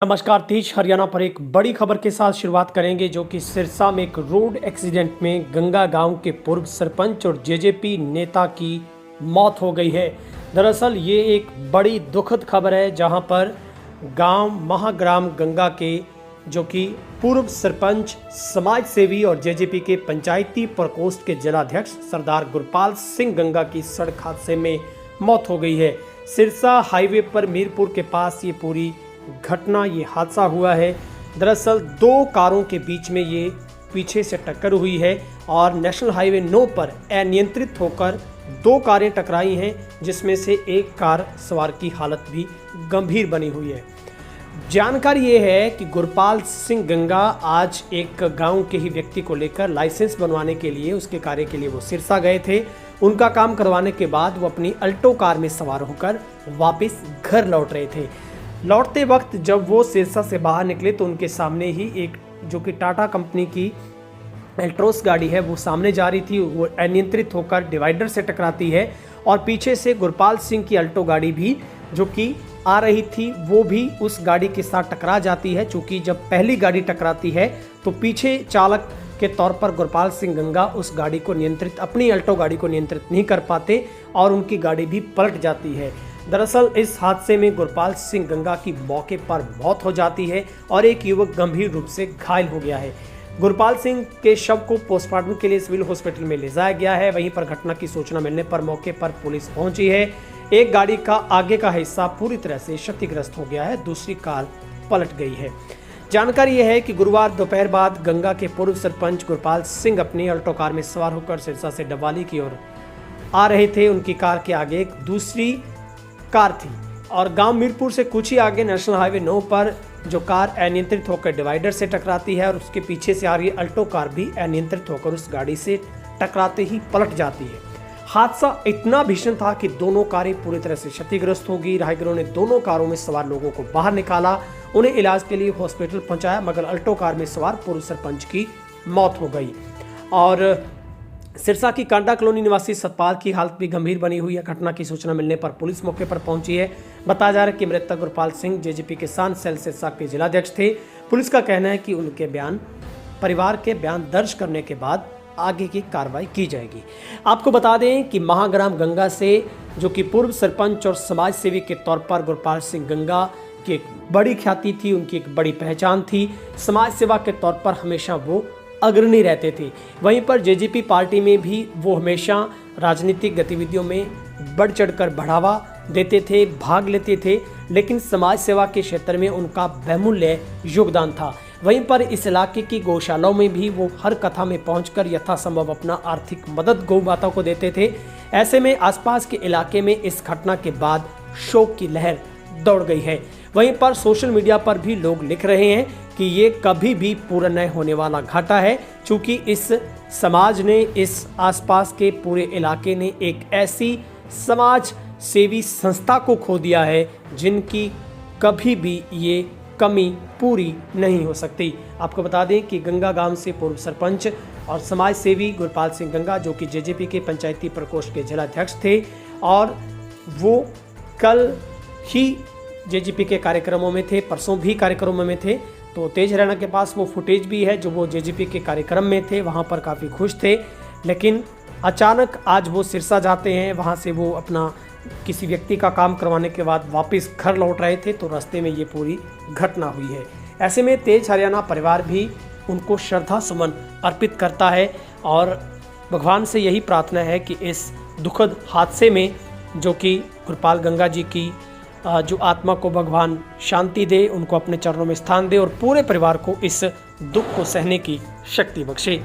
नमस्कार। तेज हरियाणा पर एक बड़ी खबर के साथ शुरुआत करेंगे, जो कि सिरसा में एक रोड एक्सीडेंट में गंगा गांव के पूर्व सरपंच और जेजेपी नेता की मौत हो गई है। दरअसल ये एक बड़ी दुखद खबर है, जहां पर गांव महाग्राम गंगा के जो कि पूर्व सरपंच, समाज सेवी और जेजेपी के पंचायती प्रकोष्ठ के जिलाध्यक्ष सरदार गुरपाल सिंह गंगा की सड़क हादसे में मौत हो गई है। सिरसा हाईवे पर मीरपुर के पास ये पूरी घटना, ये हादसा हुआ है। दरअसल दो कारों के बीच में ये पीछे से टक्कर हुई है और नेशनल हाईवे 9 पर अनियंत्रित होकर दो कारें टकराई हैं, जिसमें से एक कार सवार की हालत भी गंभीर बनी हुई है। जानकारी ये है कि गुरपाल सिंह गंगा आज एक गांव के ही व्यक्ति को लेकर लाइसेंस बनवाने के लिए, उसके कार्य के लिए वो सिरसा गए थे। उनका काम करवाने के बाद वो अपनी अल्टो कार में सवार होकर वापस घर लौट रहे थे। लौटते वक्त जब वो सिरसा से बाहर निकले तो उनके सामने ही एक जो कि टाटा कंपनी की एल्ट्रोस गाड़ी है, वो सामने जा रही थी। वो अनियंत्रित होकर डिवाइडर से टकराती है और पीछे से गुरपाल सिंह की अल्टो गाड़ी भी जो कि आ रही थी, वो भी उस गाड़ी के साथ टकरा जाती है। चूँकि जब पहली गाड़ी टकराती है तो पीछे चालक के तौर पर गुरपाल सिंह गंगा उस गाड़ी को नियंत्रित, अपनी अल्टो गाड़ी को नियंत्रित नहीं कर पाते और उनकी गाड़ी भी पलट जाती है। दरअसल इस हादसे में गुरपाल सिंह गंगा की मौके पर मौत हो जाती है और एक युवक गंभीर रूप से घायल हो गया है। गुरपाल सिंह के शव को पोस्टमार्टम के लिए सिविल हॉस्पिटल में ले जाया गया है। वहीं पर घटना की सूचना मिलने पर मौके पर पुलिस पहुंची है। एक गाड़ी का आगे का हिस्सा पूरी तरह से क्षतिग्रस्त हो गया है, दूसरी कार पलट गई है। जानकारी यह है कि गुरुवार दोपहर बाद गंगा के पूर्व सरपंच गुरपाल सिंह अपनी अल्टो कार में सवार होकर सिरसा से डबवाली की ओर आ रहे थे। उनकी कार के आगे एक दूसरी कार थी और गांव मीरपुर से कुछ ही आगे नेशनल हाईवे 9 पर जो कार अनियंत्रित होकर डिवाइडर से टकराती है और उसके पीछे से आ रही अल्टो कार भी अनियंत्रित होकर उस गाड़ी से टकराते ही पलट जाती है। हादसा इतना भीषण था कि दोनों कारें पूरी तरह से क्षतिग्रस्त हो गई। राहगीरों ने दोनों कारों में सवार लोगों को बाहर निकाला, उन्हें इलाज के लिए हॉस्पिटल पहुंचाया, मगर अल्टो कार में सवार पूर्व सरपंच की मौत हो गई। और सिरसा की कांडा कॉलोनी निवासी सतपाल की हालत भी गंभीर बनी हुई है। घटना की सूचना मिलने पर पुलिस मौके पर पहुंची है। बताया जा रहा है कि मृतक गुरपाल सिंह जेजेपी किसान सेल सिरसा के जिलाध्यक्ष थे। पुलिस का कहना है कि उनके परिवार के बयान दर्ज करने के बाद आगे की कार्रवाई की जाएगी। आपको बता दें कि महाग्राम गंगा से जो कि पूर्व सरपंच और समाज सेवी के तौर पर गुरपाल सिंह गंगा की एक बड़ी ख्याति थी, उनकी एक बड़ी पहचान थी। समाज सेवा के तौर पर हमेशा वो अग्रणी रहते थे। वहीं पर जेजेपी पार्टी में भी वो हमेशा राजनीतिक गतिविधियों में बढ़ चढ़कर बढ़ावा देते थे, भाग लेते थे, लेकिन समाज सेवा के क्षेत्र में उनका बहुमूल्य योगदान था। वहीं पर इस इलाके की गौशालाओं में भी वो हर कथा में पहुंचकर यथासंभव अपना आर्थिक मदद गौ माता को देते थे। ऐसे में आसपास के इलाके में इस घटना के बाद शोक की लहर दौड़ गई है। वहीं पर सोशल मीडिया पर भी लोग लिख रहे हैं कि ये कभी भी पूरा न होने वाला घाटा है, क्योंकि इस समाज ने, इस आसपास के पूरे इलाके ने एक ऐसी समाज सेवी संस्था को खो दिया है जिनकी कभी भी ये कमी पूरी नहीं हो सकती। आपको बता दें कि गंगा गांव से पूर्व सरपंच और समाज सेवी गुरपाल सिंह गंगा, जो कि जेजेपी के पंचायती प्रकोष्ठ के जिलाध्यक्ष थे, और वो कल ही जेजेपी के कार्यक्रमों में थे, परसों भी कार्यक्रमों में थे। तो तेज हरियाणा के पास वो फुटेज भी है जो वो जेजेपी के कार्यक्रम में थे, वहाँ पर काफ़ी खुश थे। लेकिन अचानक आज वो सिरसा जाते हैं, वहाँ से वो अपना किसी व्यक्ति का काम करवाने के बाद वापस घर लौट रहे थे, तो रास्ते में ये पूरी घटना हुई है। ऐसे में तेज हरियाणा परिवार भी उनको श्रद्धा सुमन अर्पित करता है और भगवान से यही प्रार्थना है कि इस दुखद हादसे में जो कि गुरपाल गंगा जी की जो आत्मा को भगवान शांति दे, उनको अपने चरणों में स्थान दे और पूरे परिवार को इस दुख को सहने की शक्ति बख्शे।